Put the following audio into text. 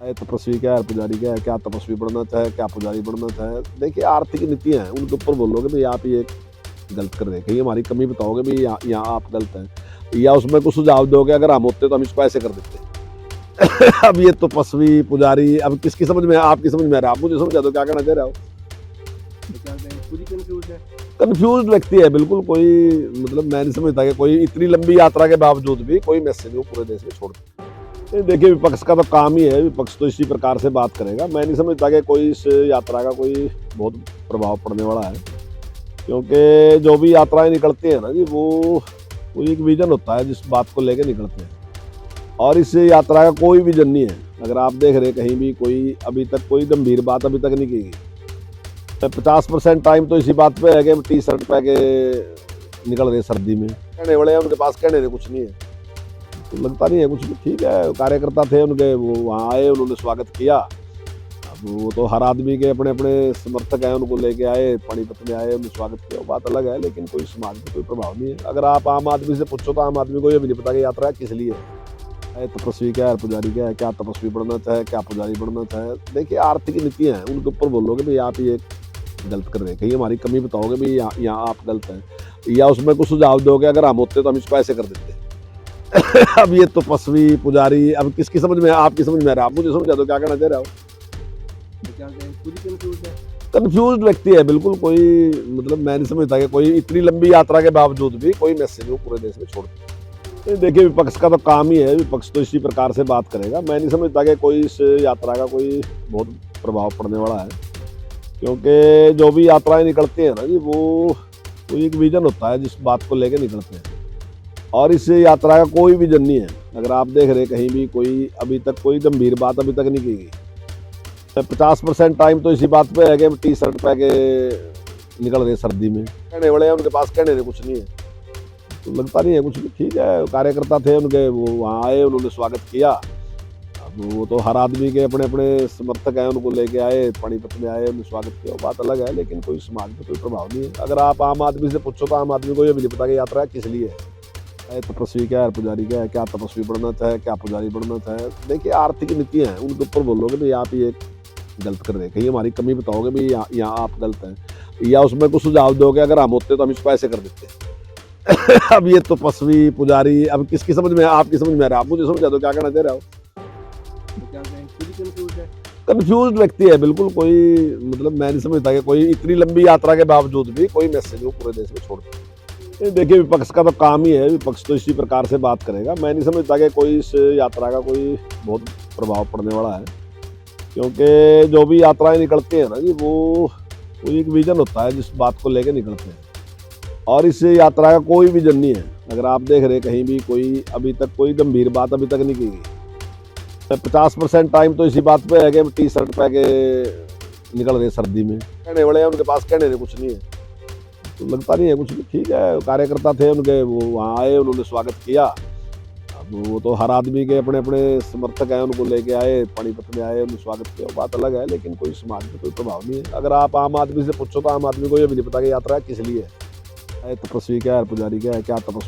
है तपस्वी क्या है, पुजारी क्या है, क्या तपस्वी बनना चाहे, क्या पुजारी बनना चाहे। देखिए आर्थिक नीतियाँ हैं, उनके ऊपर बोलोगे भाई आप ये गलत कर रहे हैं, कहीं हमारी कमी बताओगे भाई यहाँ आप गलत हैं, या उसमें कुछ सुझाव दोगे अगर हम होते तो हम इसको ऐसे कर देते। अब ये तपस्वी पुजारी अब किसकी समझ में, आपकी समझ में आ रहा है, आप मुझे समझा दो क्या कहना चाह रहे हो। कंफ्यूज व्यक्ति है बिल्कुल, कोई मतलब मैं नहीं समझता कि कोई इतनी लंबी यात्रा के बावजूद भी कोई मैसेज वो पूरे देश में छोड़ दे। देखिए विपक्ष का तो काम ही है, विपक्ष तो इसी प्रकार से बात करेगा। मैं नहीं समझता कि कोई इस यात्रा का कोई बहुत प्रभाव पड़ने वाला है, क्योंकि जो भी यात्राएं निकलती हैं ना जी, वो एक विजन होता है जिस बात को लेके निकलते हैं, और इस यात्रा का कोई विजन नहीं है। अगर आप देख रहे कहीं भी कोई अभी तक कोई गंभीर बात अभी तक नहीं की गई। 50% टाइम तो इसी बात पे है कि टी शर्ट पह के निकल रहे सर्दी में, कहने वाले हैं उनके पास, कहने से कुछ नहीं है, तो लगता नहीं है कुछ भी। ठीक है, कार्यकर्ता थे उनके, वो वहाँ आए, उन्होंने स्वागत किया। अब वो तो हर आदमी के अपने अपने समर्थक हैं, उनको लेके आए, पानीपत में आए, उन्होंने स्वागत किया, वो बात अलग है, लेकिन कोई समाज में कोई प्रभाव नहीं है। अगर आप आम आदमी से पूछो तो आम आदमी को ये भी नहीं पता कि यात्रा किस लिए है तपस्वी क्या है, पुजारी क्या है, क्या तपस्वी बनना चाहे, क्या पुजारी बनना चाहे। देखिए आर्थिक नीतियाँ हैं, उनके ऊपर बोलोगे भाई आप ये गलत कर रहे हैं, कहीं हमारी कमी बताओगे भाई यहाँ आप गलत हैं, या उसमें कुछ सुझाव दोगे अगर हम होते तो हम इसको ऐसे कर देते। अब ये तपस्वी पुजारी अब किसकी समझ में, आपकी समझ में आ रहा है, आप मुझे समझा दो क्या कहना चाह रहे हो। कंफ्यूज व्यक्ति है बिल्कुल, कोई मतलब मैं नहीं समझता कि कोई इतनी लंबी यात्रा के बावजूद भी कोई मैसेज वो पूरे देश में छोड़ दे। देखिए विपक्ष का तो काम ही है, विपक्ष तो इसी प्रकार से बात करेगा। मैं नहीं समझता कि कोई इस यात्रा का कोई बहुत प्रभाव पड़ने वाला है, क्योंकि जो भी यात्राएं निकलती हैं ना जी, वो एक विजन होता है जिस बात को लेके निकलते हैं, और इस यात्रा का कोई विजन नहीं है। अगर आप देख रहे कहीं भी कोई अभी तक कोई गंभीर बात अभी तक नहीं की गई। 50% टाइम तो इसी बात पे है कि टी शर्ट पह के निकल रहे सर्दी में, कहने वाले हैं उनके पास, कहने से कुछ नहीं है, तो लगता नहीं है कुछ भी। ठीक है, कार्यकर्ता थे उनके, वो वहाँ आए, उन्होंने स्वागत किया। अब वो तो हर आदमी के अपने अपने समर्थक हैं, उनको लेके आए, पानीपत में आए, उन्होंने स्वागत किया, बात अलग है, लेकिन कोई समाज में कोई प्रभाव नहीं है। अगर आप आम आदमी से पूछो तो आम आदमी को ये भी नहीं पता कि यात्रा किस लिए है तपस्वी क्या है, पुजारी क्या है, क्या तपस्वी बनना चाहे, क्या पुजारी बनना चाहे। देखिए आर्थिक नीतियाँ हैं, उनके ऊपर बोलोगे भाई आप ये गलत कर रहे हैं, कहीं हमारी कमी बताओगे भाई यहाँ आप गलत हैं, या उसमें कुछ सुझाव दोगे अगर हम होते तो हम इसको ऐसे कर देते। अब ये तपस्वी पुजारी अब किसकी समझ में, आपकी समझ में आ रहा है, आप मुझे समझा दो क्या कहना चाह रहे हो। कंफ्यूज व्यक्ति है बिल्कुल, कोई मतलब मैं नहीं समझता कि कोई इतनी लंबी यात्रा के बावजूद भी कोई मैसेज वो पूरे देश में छोड़ दे। देखिए विपक्ष का तो काम ही है, विपक्ष तो इसी प्रकार से बात करेगा। मैं नहीं समझता कि कोई इस यात्रा का कोई बहुत प्रभाव पड़ने वाला है, क्योंकि जो भी यात्राएं निकलती हैं ना जी, वो एक विजन होता है जिस बात को लेके निकलते हैं, और इस यात्रा का कोई विजन नहीं है। अगर आप देख रहे कहीं भी कोई अभी तक कोई गंभीर बात अभी तक नहीं की गई। 50% टाइम तो इसी बात पे है कि टी शर्ट पह के निकल रहे सर्दी में, कहने वाले हैं उनके पास, कहने से कुछ नहीं है, तो लगता नहीं है कुछ भी। ठीक है, कार्यकर्ता थे उनके, वो वहाँ आए, उन्होंने स्वागत किया। अब वो तो हर आदमी के अपने अपने समर्थक हैं, उनको लेके आए, पानीपत में आए, उन्होंने स्वागत किया, बात अलग है, लेकिन कोई समाज में कोई प्रभाव नहीं है। अगर आप आम आदमी से पूछो तो आम आदमी को ये भी नहीं पता कि यात्रा किस लिए है तपस्वी क्या है, पुजारी क्या है, क्या तपस्वी